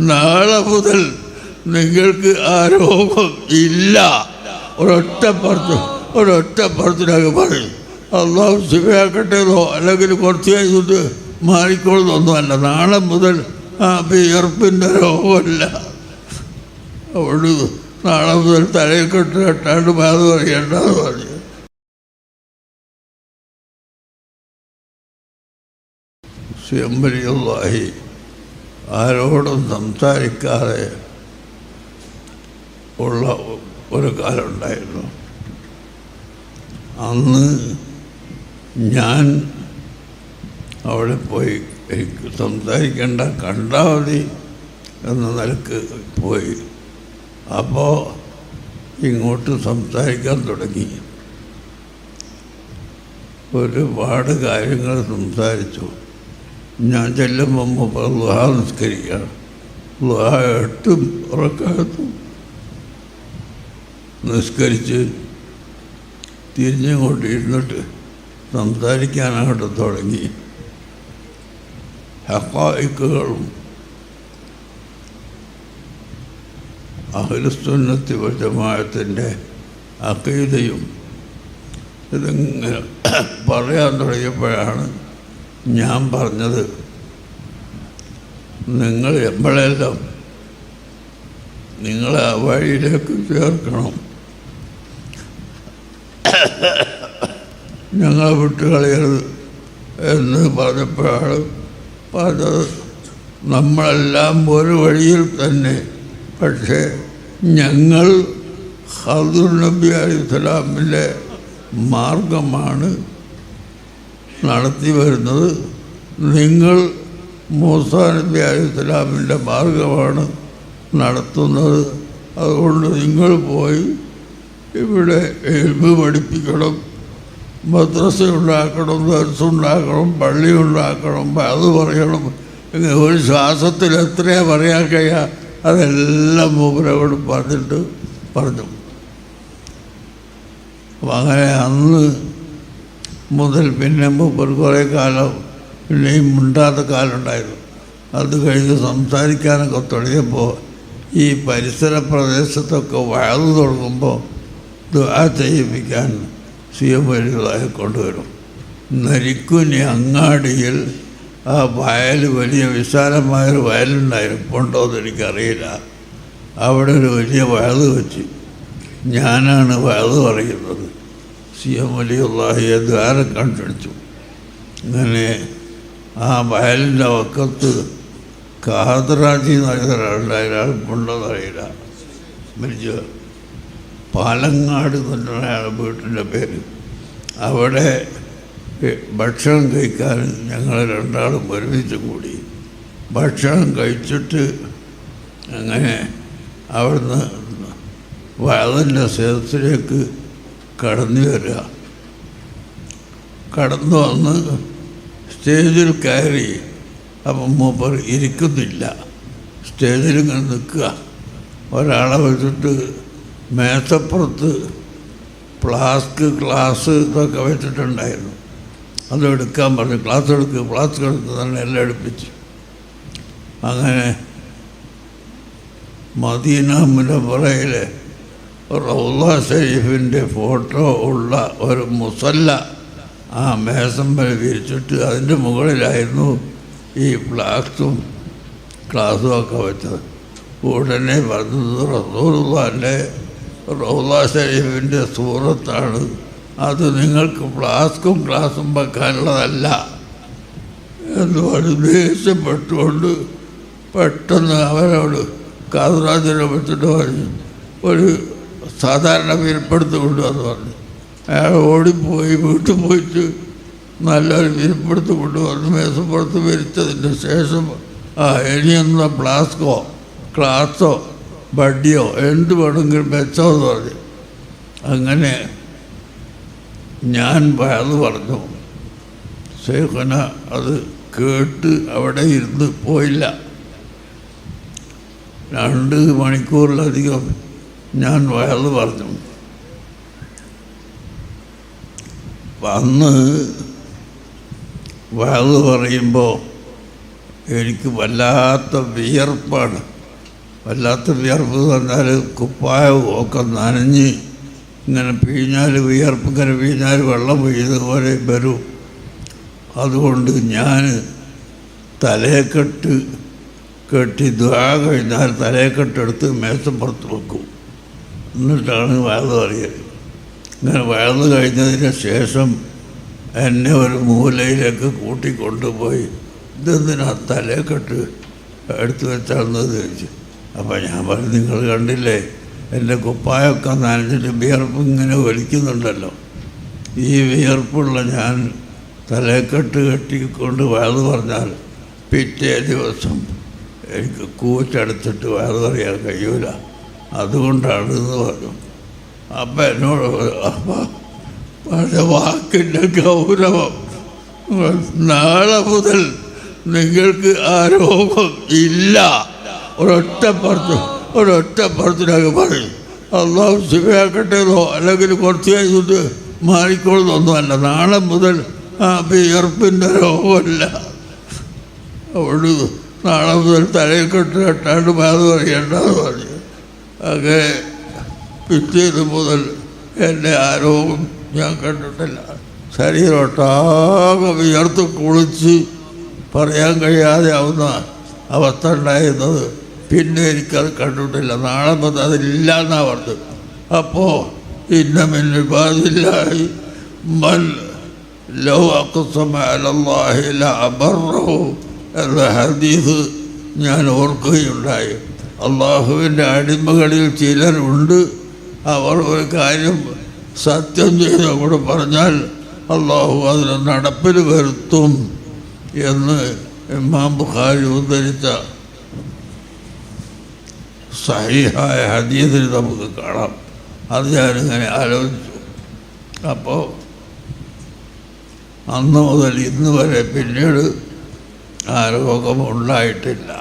നാളെ മുതൽ നിങ്ങൾക്ക് ആ രോഗം ഇല്ല. ഒരൊറ്റപ്പുറത്തിനൊക്കെ പറയും. അള്ളാഹു ശിവയാക്കട്ടേതോ അല്ലെങ്കിൽ കുറച്ച് കഴിഞ്ഞിട്ട് മാറിക്കൊള്ളുന്നൊന്നുമല്ല. നാളെ മുതൽ ആ വിയർപ്പിൻ്റെ രോഗമല്ല. അവിടെ നാളെ മുതൽ തലയിൽ കെട്ടാണ്ട് അത് പറയണ്ടെന്ന് പറഞ്ഞു. സിയമ്പലിയുള്ളാഹി ആരോടും സംസാരിക്കാതെ ഉള്ള ഒരു കാലമുണ്ടായിരുന്നു. അന്ന് ഞാൻ അവിടെ പോയി എനിക്ക് സംസാരിക്കേണ്ട, കണ്ടാൽ മതി എന്ന നിലക്ക് പോയി. അപ്പോൾ ഇങ്ങോട്ട് സംസാരിക്കാൻ തുടങ്ങി. ഒരുപാട് കാര്യങ്ങൾ സംസാരിച്ചു. ഞാൻ ചെല്ലുമ്പോൾ ളുഹാ നിസ്കരിക്കുകയാണ്. ളുഹാ 8 റക്അത്തും നിസ്കരിച്ച് തിരിഞ്ഞങ്ങോട്ട് ഇരുന്നിട്ട് സംസാരിക്കാനായിട്ട് തുടങ്ങി. ഹഖായിക്കുകളും അഹ്ലുസുന്നത്തി വൽ ജമാഅത്തിൻ്റെ അഖീദയും ഇതിങ്ങനെ പറയാൻ തുടങ്ങിയപ്പോഴാണ് ഞാൻ പറഞ്ഞത്, നിങ്ങൾ എപ്പോഴെല്ലാം നിങ്ങളെ ആ വഴിയിലേക്ക് ചേർക്കണം, ഞങ്ങളെ വിട്ടുകളയരുത് എന്ന് പറഞ്ഞപ്പോഴാണ് പറഞ്ഞത്. നമ്മളെല്ലാം ഒരു വഴിയിൽ തന്നെ, പക്ഷേ ഞങ്ങൾ ഖദർ നബി അലൈഹിസ്സലാമിൻ്റെ മാർഗമാണ് നടത്തി വരുന്നത്, നിങ്ങൾ മൂസാ നബി അലൈഹിസ്സലാമിൻ്റെ മാർഗമാണ് നടത്തുന്നത്. അതുകൊണ്ട് നിങ്ങൾ പോയി ഇവിടെ ഇൽമ് പഠിപ്പിക്കണം, മദ്രസ ഉണ്ടാക്കണം, ദർസ് ഉണ്ടാക്കണം, പള്ളി ഉണ്ടാക്കണം, അത് പറയണം. ഇങ്ങനെ ഒരു ശ്വാസത്തിൽ എത്രയാ പറയാൻ കഴിയുക? അതെല്ലാം മൂപ്പരോട് പറഞ്ഞു. അപ്പം അങ്ങനെ അന്ന് മുതൽ പിന്നെ മൂപ്പർ കുറേ കാലം പിന്നെയും മിണ്ടാത്ത കാലം ഉണ്ടായിരുന്നു. അത് കഴിഞ്ഞ് സംസാരിക്കാനൊക്കെ തുടങ്ങിയപ്പോൾ ഈ പരിസര പ്രദേശത്തൊക്കെ വയറ് തുടങ്ങുമ്പോൾ ദുആ ചെയ്യിപ്പിക്കാൻ സിയമ്പലികളായി കൊണ്ടുവരും. നരിക്കുനി അങ്ങാടിയിൽ ആ വയൽ, വലിയ വിശാലമായൊരു വയലുണ്ടായിരുന്നു, ഇപ്പോൾ ഉണ്ടോ എന്ന് എനിക്കറിയില്ല. അവിടെ ഒരു വലിയ വയല് വെച്ച് ഞാനാണ് വയല് പറയുന്നത്. സിയമ്പലിയുള്ളാഹിയെ ദ്വാരം കണ്ടുപിടിച്ചു. അങ്ങനെ ആ വയലിൻ്റെ വക്കത്ത് കാതറാജി എന്നൊരാളുണ്ട്, അയാൾ കൊണ്ടതറിയില്ല, മരിച്ചു. പാലങ്ങാട് എന്നൊരാളുടെ വീട്ടിൻ്റെ പേര്. അവിടെ ഭക്ഷണം കഴിക്കാൻ ഞങ്ങൾ രണ്ടാളും ഒരുമിച്ച് കൂടി. ഭക്ഷണം കഴിച്ചിട്ട് അങ്ങനെ അവിടുന്ന് വയലിൻ്റെ സദസ്സിലേക്ക് കടന്നു വരിക. കടന്നു വന്ന് സ്റ്റേജിൽ കയറി. അപ്പം മൂപ്പർ ഇരിക്കുന്നില്ല, സ്റ്റേജിൽ ഇങ്ങനെ നിൽക്കുക. ഒരാളെ വെച്ചിട്ട് മേശപ്പുറത്ത് ഫ്ലാസ്ക്, ഗ്ലാസ് ഇതൊക്കെ വെച്ചിട്ടുണ്ടായിരുന്നു. അതെടുക്കാൻ പറഞ്ഞു. ഫ്ലാസ്ക് എടുത്ത് തന്നെ എല്ലാം എടുപ്പിച്ചു. അങ്ങനെ മദീന മുനവ്വറയിലെ റൗള ഷരീഫിൻ്റെ ഫോട്ടോ ഉള്ള ഒരു മുസല്ല ആ മേശമ്പൽ വിരിച്ചിട്ട് അതിൻ്റെ മുകളിലായിരുന്നു ഈ ഫ്ലാസ്കും ഗ്ലാസും ഒക്കെ വെച്ചത്. ഉടനെ പറഞ്ഞത് റസൂലുള്ളാഹിൻ്റെ റൗള ഷരീഫിൻ്റെ സൂറത്താണ്, അത് നിങ്ങൾക്ക് ഫ്ലാസ്കും ഗ്ലാസും വെക്കാനുള്ളതല്ല എന്ന് പറഞ്ഞ് ദേഷ്യപ്പെട്ടുകൊണ്ട് പെട്ടെന്ന് അവരോട് കാതുറാജിനെ വെച്ചിട്ട് പറഞ്ഞു, ഒരു സാധാരണ വിരിപ്പെടുത്ത് കൊണ്ടുവന്ന് പറഞ്ഞു. അയാൾ ഓടിപ്പോയി വീട്ടിൽ പോയിട്ട് നല്ലൊരു വിരിപ്പെടുത്ത് കൊണ്ടുവന്ന് മേശപ്പുറത്ത് വിരിച്ചതിൻ്റെ ശേഷം ഇനിയൊന്ന ഫ്ലാസ്കോ ഗ്ലാസോ ബഡിയോ എന്ത് വേണമെങ്കിലും വെച്ചോ എന്ന് പറഞ്ഞു. അങ്ങനെ ഞാൻ അത് പറഞ്ഞു. ശൈഖുന അത് കേട്ട് അവിടെ ഇരുന്ന് പോയില്ല. 2 മണിക്കൂറിലധികം ഞാൻ വയറ് പറഞ്ഞു. അന്ന് വയറ് പറയുമ്പോൾ എനിക്ക് വല്ലാത്ത വിയർപ്പാണ്. വല്ലാത്ത വിയർപ്പ് എന്ന് പറഞ്ഞാൽ കുപ്പായവും ഒക്കെ നനഞ്ഞ് ഇങ്ങനെ പിഴിഞ്ഞാൽ വിയർപ്പ് ഇങ്ങനെ പിഴിഞ്ഞാൽ വെള്ളം പെയ്യുന്നതുപോലെ വരും. അതുകൊണ്ട് ഞാൻ തലയെക്കെട്ട് കെട്ടി ദ്വാ കഴിഞ്ഞാൽ തലയെക്കെട്ടെടുത്ത് മേശപ്പുറത്ത് വെക്കും. എന്നിട്ടാണ് വയറ് അറിയൽ. ഇങ്ങനെ വയറ് കഴിഞ്ഞതിന് ശേഷം എന്നെ ഒരു മൂലയിലേക്ക് കൂട്ടിക്കൊണ്ടുപോയി ഇതെന്തിനാ തലയെക്കെട്ട് എടുത്തു വെച്ചാണെന്ന് ചോദിച്ചു. അപ്പം ഞാൻ പറഞ്ഞു, നിങ്ങൾ കണ്ടില്ലേ എൻ്റെ കുപ്പായൊക്കെ നനഞ്ഞിട്ട് വിയർപ്പ് ഇങ്ങനെ വലിക്കുന്നുണ്ടല്ലോ. ഈ വിയർപ്പുള്ള ഞാൻ തലയെക്കെട്ട് കെട്ടിക്കൊണ്ട് വയറ് പറഞ്ഞാൽ പിറ്റേ ദിവസം എനിക്ക് കൂച്ചെടുത്തിട്ട് വയറ് പറയാൻ കഴിയൂല. അതുകൊണ്ടാണ് എന്ന് പറഞ്ഞു. അപ്പം എന്നോട് അപ്പം പക്ഷെ വാക്കിൻ്റെ ഗൗരവം, നാളെ മുതൽ നിങ്ങൾക്ക് ആ രോഗം ഇല്ല. ഒരൊറ്റപ്പുറത്തിനൊക്കെ പറയും. അള്ളാഹു ശിവയാക്കട്ടേന്നോ അല്ലെങ്കിൽ കുറച്ച് കഴിഞ്ഞിട്ട് മാറിക്കോളുന്നൊന്നുമല്ല. നാളെ മുതൽ ആ വിയർപ്പിൻ്റെ രോഗമല്ല. അവിടെ നാളെ മുതൽ തലയിൽ കെട്ടാണ്ട് അത് പറയണ്ടെന്ന് പറഞ്ഞു. അങ്ങനെ പിറ്റേന്ന് മുതൽ എൻ്റെ ആ രോഗം ഞാൻ കണ്ടിട്ടില്ല. ശരീരമൊട്ടാകെ വിയർത്ത് കുളിച്ച് പറയാൻ കഴിയാതെ ആവുന്ന അവസ്ഥ ഉണ്ടായിരുന്നത്. പിന്നെ എനിക്കത് കണ്ടിട്ടില്ല. നാളെ മുതൽ അതില്ല എന്നാണ് പറഞ്ഞത്. അപ്പോൾ ഇന്നമില്ലായി മൻ ലൗ അഖ്സമ അലല്ലാഹി ലഅബറഹു എന്ന ഹദീസ് ഞാൻ ഓർക്കുകയുണ്ടായി. അള്ളാഹുവിൻ്റെ അടിമകളിൽ ചിലരുണ്ട്, അവർ ഒരു കാര്യം സത്യം ചെയ്ത് അങ്ങോട്ട് പറഞ്ഞാൽ അള്ളാഹു അതിന് നടപ്പിൽ വരുത്തും എന്ന് ഇമാം ബുഖാരി ഉദ്ധരിച്ച സഹീഹായ ഹദീസിൽ നമുക്ക് കാണാം. അത് ഞാനിങ്ങനെ ആലോചിച്ചു. അപ്പോൾ അന്ന് മുതൽ ഇന്ന് വരെ പിന്നീട് ആ രോഗം ഉണ്ടായിട്ടില്ല.